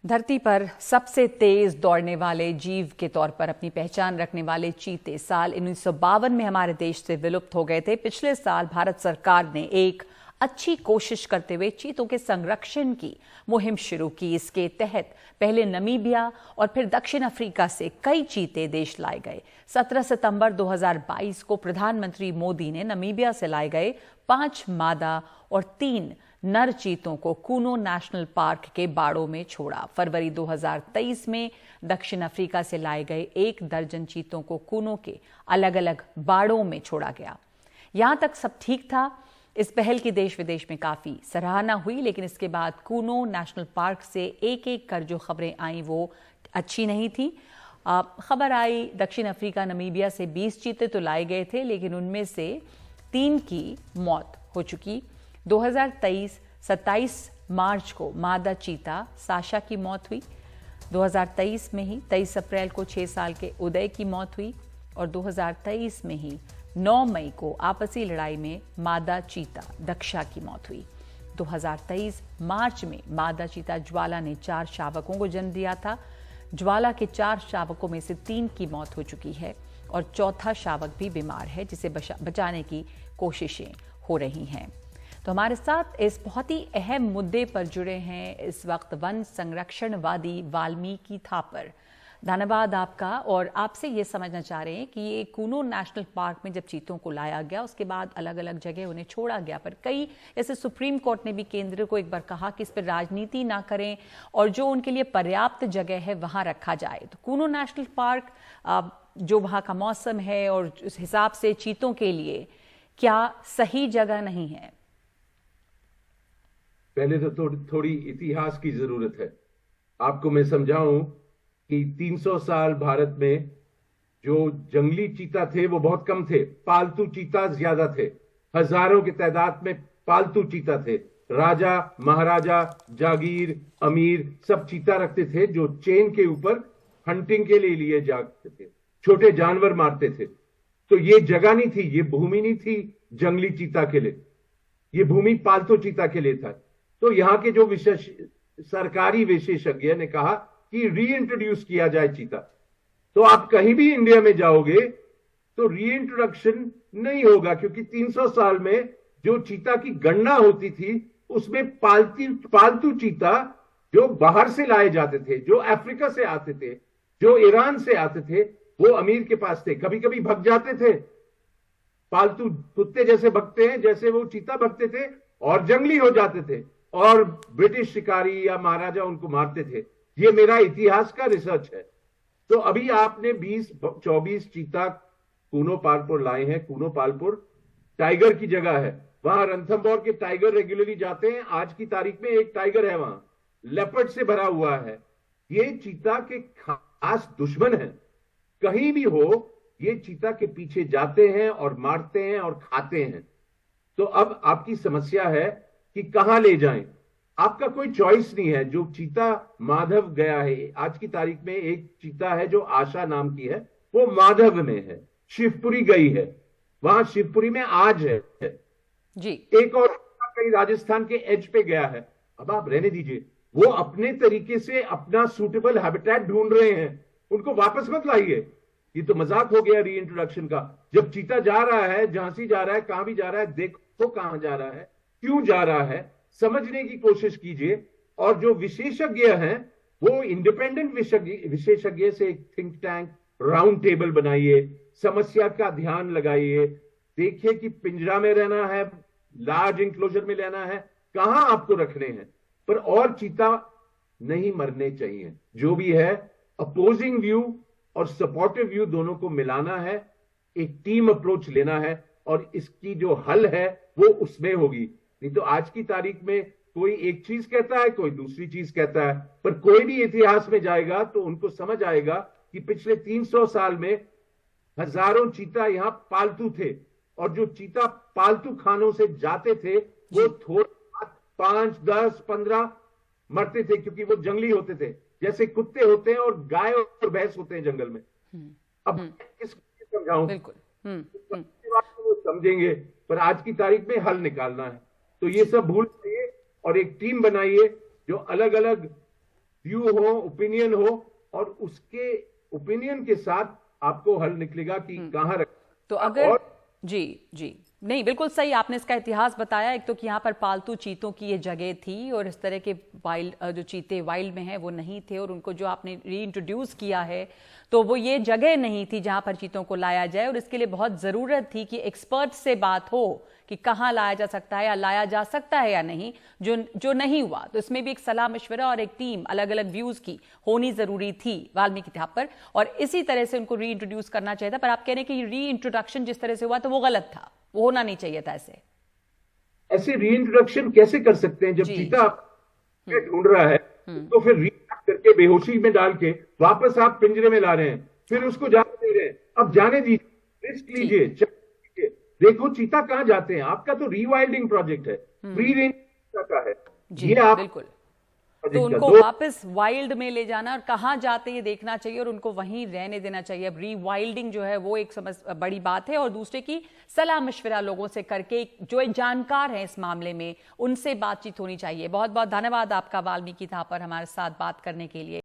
धरती पर सबसे तेज दौड़ने वाले जीव के तौर पर अपनी पहचान रखने वाले चीते साल 1952 में हमारे देश से विलुप्त हो गए थे। पिछले साल भारत सरकार ने एक अच्छी कोशिश करते हुए चीतों के संरक्षण की मुहिम शुरू की। इसके तहत पहले नामीबिया और फिर दक्षिण अफ्रीका से कई चीते देश लाए गए। 17 सितंबर 2022 को प्रधानमंत्री मोदी ने नामीबिया से लाए गए 5 मादा और 3 नर चीतों को कूनो नेशनल पार्क के बाड़ों में छोड़ा। फरवरी 2023 में दक्षिण अफ्रीका से लाए गए 1 दर्जन चीतों को कूनो के अलग अलग बाड़ों में छोड़ा गया। यहां तक सब ठीक था। इस पहल की देश विदेश में काफी सराहना हुई, लेकिन इसके बाद कूनो नेशनल पार्क से एक एक कर जो खबरें आई वो अच्छी नहीं थी। खबर आई दक्षिण अफ्रीका नामीबिया से 20 चीते तो लाए गए थे, लेकिन उनमें से 3 की मौत हो चुकी। 2023 27 मार्च को मादा चीता साशा की मौत हुई। 2023 में ही 23 अप्रैल को 6 साल के उदय की मौत हुई और 2023 में ही 9 मई को आपसी लड़ाई में मादा चीता दक्षा की मौत हुई। 2023 मार्च में मादा चीता ज्वाला ने 4 शावकों को जन्म दिया था। ज्वाला के 4 शावकों में से 3 की मौत हो चुकी है और चौथा शावक भी बीमार है, जिसे बचाने की कोशिशें हो रही हैं। तो हमारे साथ इस बहुत ही अहम मुद्दे पर जुड़े हैं इस वक्त वन संरक्षणवादी वाल्मीकि थापर। धन्यवाद आपका। और आपसे ये समझना चाह रहे हैं कि ये कूनो नेशनल पार्क में जब चीतों को लाया गया उसके बाद अलग अलग जगह उन्हें छोड़ा गया, पर कई जैसे सुप्रीम कोर्ट ने भी केंद्र को एक बार कहा कि इस पर राजनीति ना करें और जो उनके लिए पर्याप्त जगह है वहां रखा जाए। तो कूनो नेशनल पार्क जो वहां का मौसम है और उस हिसाब से चीतों के लिए क्या सही जगह नहीं है? पहले तो थोड़ी इतिहास की जरूरत है। आपको मैं समझाऊं कि 300 साल भारत में जो जंगली चीता थे वो बहुत कम थे, पालतू चीता ज्यादा थे। हजारों की तादाद में पालतू चीता थे। राजा, महाराजा, जागीर, अमीर सब चीता रखते थे जो चेन के ऊपर हंटिंग के लिए जाते थे, छोटे जानवर मारते थे। तो ये जगह नहीं थी, ये भूमि नहीं थी जंगली चीता के लिए, ये भूमि पालतू चीता के लिए था। तो यहां के जो सरकारी विशेषज्ञ ने कहा कि रीइंट्रोड्यूस किया जाए चीता। तो आप कहीं भी इंडिया में जाओगे तो रीइंट्रोडक्शन नहीं होगा, क्योंकि 300 साल में जो चीता की गणना होती थी उसमें पालतू चीता जो बाहर से लाए जाते थे, जो अफ्रीका से आते थे, जो ईरान से आते थे, वो अमीर के पास थे। कभी कभी भग जाते थे, पालतू कुत्ते जैसे भगते हैं, जैसे वो चीता भगते थे और जंगली हो जाते थे और ब्रिटिश शिकारी या महाराजा उनको मारते थे। ये मेरा इतिहास का रिसर्च है। तो अभी आपने 20-24 चीता कूनो पालपुर लाए हैं। कूनो पालपुर टाइगर की जगह है, वहां रणथंभौर के टाइगर रेगुलरली जाते हैं। आज की तारीख में एक टाइगर है वहां, लेपर्ड से भरा हुआ है। ये चीता के खास दुश्मन है। कहीं भी हो ये चीता के पीछे जाते हैं और मारते हैं और खाते हैं। तो अब आपकी समस्या है कि कहां ले जाएं। आपका कोई चॉइस नहीं है। जो चीता माधव गया है, आज की तारीख में एक चीता है जो आशा नाम की है, वो माधव में है, शिवपुरी गई है, वहां शिवपुरी में आज है जी। एक और कहीं राजस्थान के एज पे गया है। अब आप रहने दीजिए, वो अपने तरीके से अपना सूटेबल हैबिटेट ढूंढ रहे हैं, उनको वापस मत लाइए। ये तो मजाक हो गया रीइंट्रोडक्शन का। जब चीता जा रहा है, झांसी जा रहा है, कहां भी जा रहा है, देखो कहां जा रहा है, क्यों जा रहा है, समझने की कोशिश कीजिए। और जो विशेषज्ञ हैं वो इंडिपेंडेंट विशेषज्ञ से एक थिंक टैंक, राउंड टेबल बनाइए, समस्या का ध्यान लगाइए, देखिए कि पिंजरा में रहना है, लार्ज इंक्लोजर में रहना है, कहां आपको रखने हैं। पर और चीता नहीं मरने चाहिए। जो भी है, अपोजिंग व्यू और सपोर्टिव व्यू दोनों को मिलाना है, एक टीम अप्रोच लेना है और इसकी जो हल है वो उसमें होगी। नहीं तो आज की तारीख में कोई एक चीज कहता है, कोई दूसरी चीज कहता है। पर कोई भी इतिहास में जाएगा तो उनको समझ आएगा कि पिछले 300 साल में हजारों चीता यहां पालतू थे और जो चीता पालतू खानों से जाते थे वो थोड़ा 5, 10, 15 मरते थे, क्योंकि वो जंगली होते थे, जैसे कुत्ते होते हैं और गाय और भैंस होते हैं जंगल में। अब किसको समझाऊं? बिल्कुल वो समझेंगे, पर आज की तारीख में हल निकालना है। तो ये सब भूल जाइए और एक टीम बनाइए जो अलग अलग व्यू हो, ओपिनियन हो, और उसके ओपिनियन के साथ आपको हल निकलेगा कि कहाँ रख। तो अगर जी जी नहीं, बिल्कुल सही आपने इसका इतिहास बताया। एक तो कि यहाँ पर पालतू चीतों की ये जगह थी और इस तरह के वाइल्ड जो चीते वाइल्ड में हैं वो नहीं थे, और उनको जो आपने रीइंट्रोड्यूस किया है तो वो ये जगह नहीं थी जहाँ पर चीतों को लाया जाए, और इसके लिए बहुत ज़रूरत थी कि एक्सपर्ट से बात हो कि कहाँ लाया जा सकता है या लाया जा सकता है या नहीं, जो नहीं हुआ। तो इसमें भी एक सलाह मशवरा और एक टीम अलग अलग व्यूज की होनी जरूरी थी वाल्मीकि धाम पर, और इसी तरह से उनको रीइंट्रोड्यूस करना चाहिए था। पर आप कह रहे हैं कि रीइंट्रोडक्शन जिस तरह से हुआ तो वो गलत था, वो होना नहीं चाहिए था। ऐसे रीइंट्रोडक्शन कैसे कर सकते हैं? जब चीता ढूंढ रहा है तो फिर रीइंट्रोडक्ट करके बेहोशी में डाल के वापस आप पिंजरे में ला रहे हैं, फिर उसको जाने दे रहे हैं। अब जाने दीजिए, रिस्क लीजिए, देखो चीता कहां जाते हैं। आपका तो रीवाइल्डिंग प्रोजेक्ट है, फ्री रेंज का है जी, ये आप बिल्कुल। तो उनको वापस वाइल्ड में ले जाना और कहाँ जाते ये देखना चाहिए और उनको वहीं रहने देना चाहिए। अब रीवाइल्डिंग जो है वो एक बड़ी बात है, और दूसरे की सलाह मशवरा लोगों से करके जो जानकार हैं इस मामले में उनसे बातचीत होनी चाहिए। बहुत बहुत धन्यवाद आपका वाल्मीकि धाम पर हमारे साथ बात करने के लिए।